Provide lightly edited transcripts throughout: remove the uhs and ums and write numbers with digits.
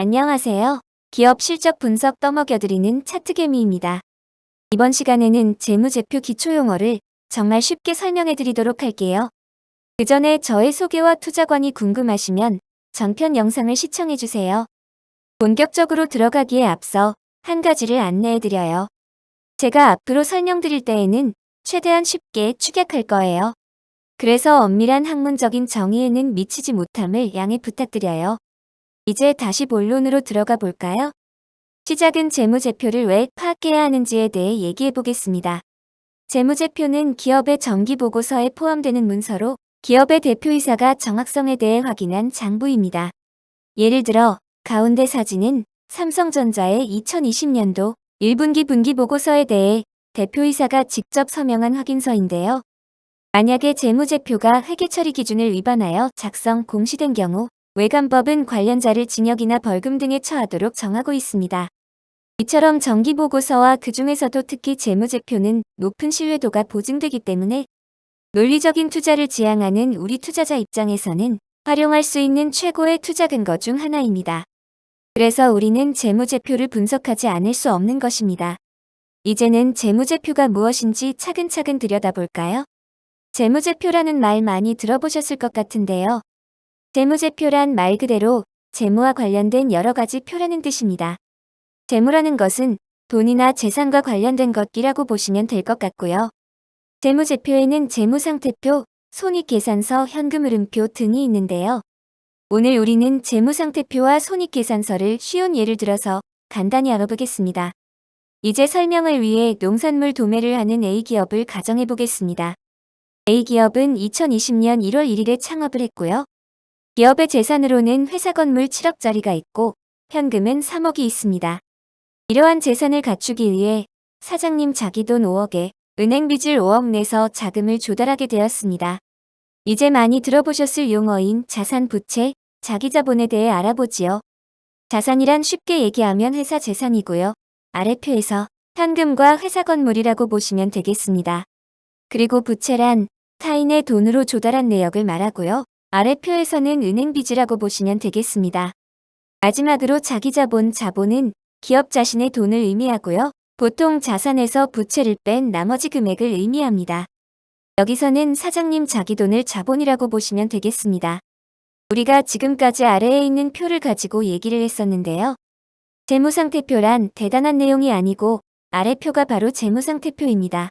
안녕하세요. 기업 실적 분석 떠먹여드리는 차트개미입니다. 이번 시간에는 재무제표 기초용어를 정말 쉽게 설명해드리도록 할게요. 그 전에 저의 소개와 투자관이 궁금하시면 전편 영상을 시청해주세요. 본격적으로 들어가기에 앞서 한 가지를 안내해드려요. 제가 앞으로 설명드릴 때에는 최대한 쉽게 축약할 거예요. 그래서 엄밀한 학문적인 정의에는 미치지 못함을 양해 부탁드려요. 이제 다시 본론으로 들어가 볼까요? 시작은 재무제표를 왜 파악해야 하는지에 대해 얘기해 보겠습니다. 재무제표는 기업의 정기보고서에 포함되는 문서로 기업의 대표이사가 정확성에 대해 확인한 장부입니다. 예를 들어 가운데 사진은 삼성전자의 2020년도 1분기 분기보고서에 대해 대표이사가 직접 서명한 확인서인데요. 만약에 재무제표가 회계처리 기준을 위반하여 작성 공시된 경우 외관법은 관련자를 징역이나 벌금 등에 처하도록 정하고 있습니다. 이처럼 정기보고서와 그 중에서도 특히 재무제표는 높은 신뢰도가 보증되기 때문에 논리적인 투자를 지향하는 우리 투자자 입장에서는 활용할 수 있는 최고의 투자 근거 중 하나입니다. 그래서 우리는 재무제표를 분석하지 않을 수 없는 것입니다. 이제는 재무제표가 무엇인지 차근차근 들여다볼까요? 재무제표라는 말 많이 들어보셨을 것 같은데요. 재무제표란 말 그대로 재무와 관련된 여러 가지 표라는 뜻입니다. 재무라는 것은 돈이나 재산과 관련된 것이라고 보시면 될 것 같고요. 재무제표에는 재무상태표, 손익계산서, 현금흐름표 등이 있는데요. 오늘 우리는 재무상태표와 손익계산서를 쉬운 예를 들어서 간단히 알아보겠습니다. 이제 설명을 위해 농산물 도매를 하는 A기업을 가정해 보겠습니다. A기업은 2020년 1월 1일에 창업을 했고요. 기업의 재산으로는 회사 건물 7억짜리가 있고 현금은 3억이 있습니다. 이러한 재산을 갖추기 위해 사장님 자기 돈 5억에 은행 빚을 5억 내서 자금을 조달하게 되었습니다. 이제 많이 들어보셨을 용어인 자산 부채, 자기자본에 대해 알아보지요. 자산이란 쉽게 얘기하면 회사 재산이고요. 아래표에서 현금과 회사 건물이라고 보시면 되겠습니다. 그리고 부채란 타인의 돈으로 조달한 내역을 말하고요. 아래표에서는 은행 빚이라고 보시면 되겠습니다. 마지막으로 자기자본, 자본은 기업 자신의 돈을 의미하고요. 보통 자산에서 부채를 뺀 나머지 금액을 의미합니다. 여기서는 사장님 자기 돈을 자본이라고 보시면 되겠습니다. 우리가 지금까지 아래에 있는 표를 가지고 얘기를 했었는데요. 재무상태표란 대단한 내용이 아니고 아래표가 바로 재무상태표입니다.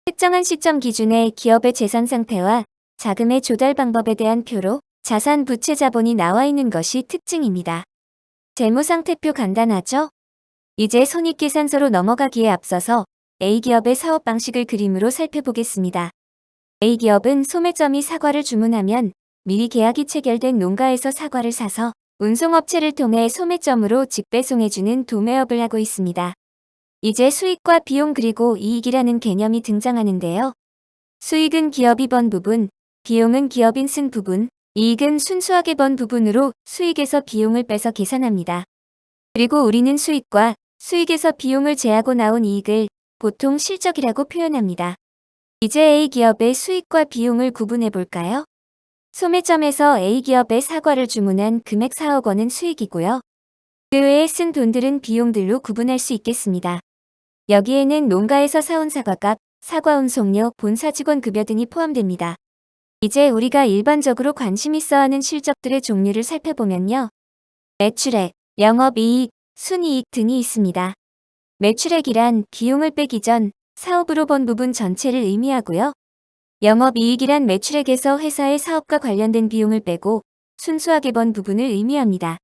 특정한 시점 기준에 기업의 재산 상태와 자금의 조달 방법에 대한 표로 자산, 부채, 자본이 나와 있는 것이 특징입니다. 재무상태표 간단하죠? 이제 손익계산서로 넘어가기에 앞서서 A기업의 사업 방식을 그림으로 살펴보겠습니다. A기업은 소매점이 사과를 주문하면 미리 계약이 체결된 농가에서 사과를 사서 운송업체를 통해 소매점으로 직배송해주는 도매업을 하고 있습니다. 이제 수익과 비용 그리고 이익이라는 개념이 등장하는데요. 수익은 기업이 번 부분, 비용은 기업인 쓴 부분, 이익은 순수하게 번 부분으로 수익에서 비용을 빼서 계산합니다. 그리고 우리는 수익과 수익에서 비용을 제하고 나온 이익을 보통 실적이라고 표현합니다. 이제 A기업의 수익과 비용을 구분해 볼까요? 소매점에서 A기업의 사과를 주문한 금액 4억 원은 수익이고요. 그 외에 쓴 돈들은 비용들로 구분할 수 있겠습니다. 여기에는 농가에서 사온 사과값, 사과 운송료, 본사 직원 급여 등이 포함됩니다. 이제 우리가 일반적으로 관심 있어 하는 실적들의 종류를 살펴보면요. 매출액, 영업이익, 순이익 등이 있습니다. 매출액이란 비용을 빼기 전 사업으로 번 부분 전체를 의미하고요. 영업이익이란 매출액에서 회사의 사업과 관련된 비용을 빼고 순수하게 번 부분을 의미합니다.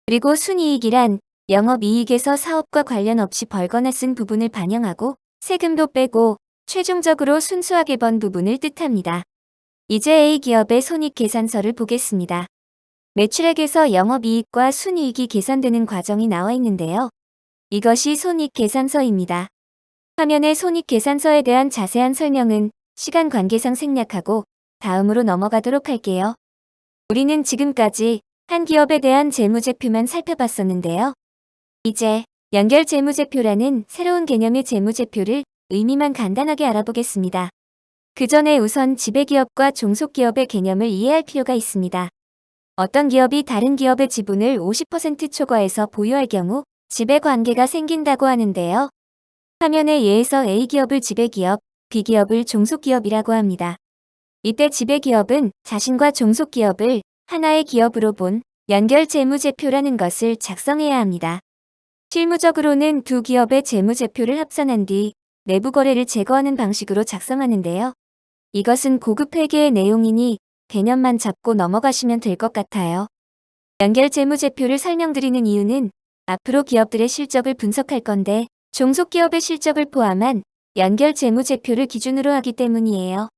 그리고 순이익이란 영업이익에서 사업과 관련 없이 벌거나 쓴 부분을 반영하고 세금도 빼고 최종적으로 순수하게 번 부분을 뜻합니다. 이제 A기업의 손익계산서를 보겠습니다. 매출액에서 영업이익과 순이익이 계산되는 과정이 나와 있는데요. 이것이 손익계산서입니다. 화면의 손익계산서에 대한 자세한 설명은 시간 관계상 생략하고 다음으로 넘어가도록 할게요. 우리는 지금까지 한 기업에 대한 재무제표만 살펴봤었는데요. 이제 연결 재무제표라는 새로운 개념의 재무제표를 의미만 간단하게 알아보겠습니다. 그 전에 우선 지배기업과 종속기업의 개념을 이해할 필요가 있습니다. 어떤 기업이 다른 기업의 지분을 50% 초과해서 보유할 경우 지배관계가 생긴다고 하는데요. 화면의 예에서 A기업을 지배기업, B기업을 종속기업이라고 합니다. 이때 지배기업은 자신과 종속기업을 하나의 기업으로 본 연결 재무제표라는 것을 작성해야 합니다. 실무적으로는 두 기업의 재무제표를 합산한 뒤 내부 거래를 제거하는 방식으로 작성하는데요. 이것은 고급 회계의 내용이니 개념만 잡고 넘어가시면 될 것 같아요. 연결 재무제표를 설명드리는 이유는 앞으로 기업들의 실적을 분석할 건데 종속기업의 실적을 포함한 연결 재무제표를 기준으로 하기 때문이에요.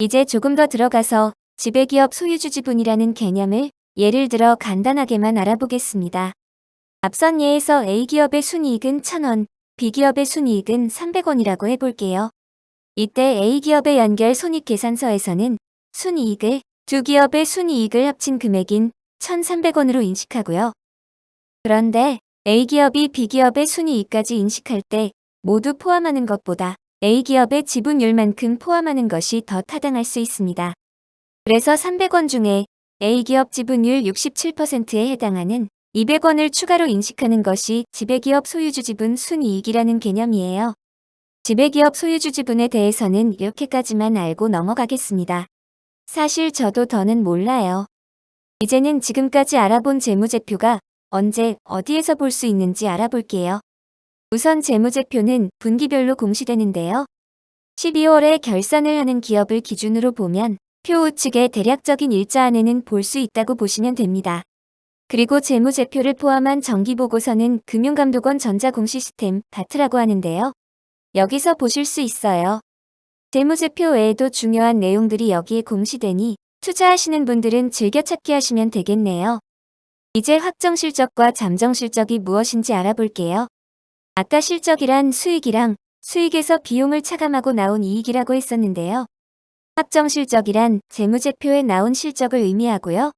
이제 조금 더 들어가서 지배기업 소유주 지분이라는 개념을 예를 들어 간단하게만 알아보겠습니다. 앞선 예에서 A기업의 순이익은 1,000원, B기업의 순이익은 300원이라고 해볼게요. 이때 A기업의 연결 손익계산서에서는 순이익을 두 기업의 순이익을 합친 금액인 1,300원으로 인식하고요. 그런데 A기업이 B기업의 순이익까지 인식할 때 모두 포함하는 것보다 A기업의 지분율만큼 포함하는 것이 더 타당할 수 있습니다. 그래서 300원 중에 A기업 지분율 67%에 해당하는 200원을 추가로 인식하는 것이 지배기업 소유주 지분 순이익이라는 개념이에요. 지배기업 소유주 지분에 대해서는 이렇게까지만 알고 넘어가겠습니다. 사실 저도 더는 몰라요. 이제는 지금까지 알아본 재무제표가 언제 어디에서 볼 수 있는지 알아볼게요. 우선 재무제표는 분기별로 공시되는데요. 12월에 결산을 하는 기업을 기준으로 보면 표 우측의 대략적인 일자 안에는 볼 수 있다고 보시면 됩니다. 그리고 재무제표를 포함한 정기보고서는 금융감독원 전자공시스템 다트라고 하는데요. 여기서 보실 수 있어요. 재무제표 외에도 중요한 내용들이 여기에 공시되니 투자하시는 분들은 즐겨찾기 하시면 되겠네요. 이제 확정실적과 잠정실적이 무엇인지 알아볼게요. 아까 실적이란 수익이랑 수익에서 비용을 차감하고 나온 이익이라고 했었는데요. 확정실적이란 재무제표에 나온 실적을 의미하고요.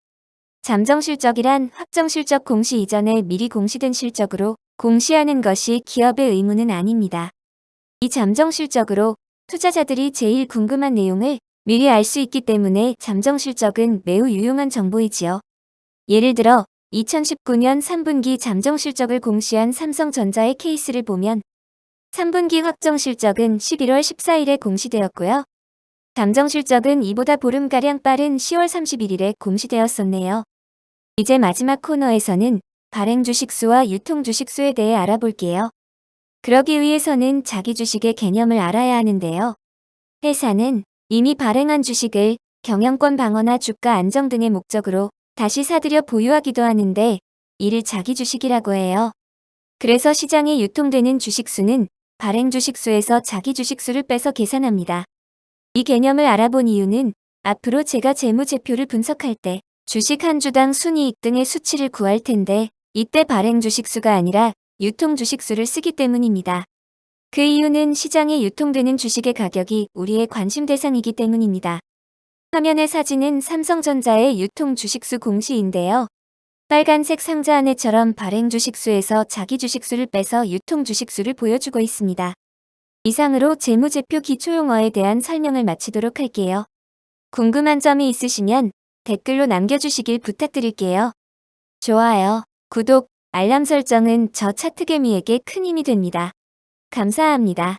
잠정실적이란 확정실적 공시 이전에 미리 공시된 실적으로 공시하는 것이 기업의 의무는 아닙니다. 이 잠정실적으로 투자자들이 제일 궁금한 내용을 미리 알 수 있기 때문에 잠정실적은 매우 유용한 정보이지요. 예를 들어 2019년 3분기 잠정실적을 공시한 삼성전자의 케이스를 보면 3분기 확정실적은 11월 14일에 공시되었고요. 잠정실적은 이보다 보름가량 빠른 10월 31일에 공시되었었네요. 이제 마지막 코너에서는 발행 주식수와 유통 주식수에 대해 알아볼게요. 그러기 위해서는 자기 주식의 개념을 알아야 하는데요. 회사는 이미 발행한 주식을 경영권 방어나 주가 안정 등의 목적으로 다시 사들여 보유하기도 하는데 이를 자기 주식이라고 해요. 그래서 시장에 유통되는 주식수는 발행 주식수에서 자기 주식수를 빼서 계산합니다. 이 개념을 알아본 이유는 앞으로 제가 재무제표를 분석할 때 주식 한 주당 순이익 등의 수치를 구할 텐데 이때 발행 주식수가 아니라 유통 주식수를 쓰기 때문입니다. 그 이유는 시장에 유통되는 주식의 가격이 우리의 관심 대상이기 때문입니다. 화면의 사진은 삼성전자의 유통 주식수 공시인데요. 빨간색 상자 안에처럼 발행 주식수에서 자기 주식수를 빼서 유통 주식수를 보여주고 있습니다. 이상으로 재무제표 기초용어에 대한 설명을 마치도록 할게요. 궁금한 점이 있으시면 댓글로 남겨주시길 부탁드릴게요. 좋아요, 구독, 알람 설정은 저 차트개미에게 큰 힘이 됩니다. 감사합니다.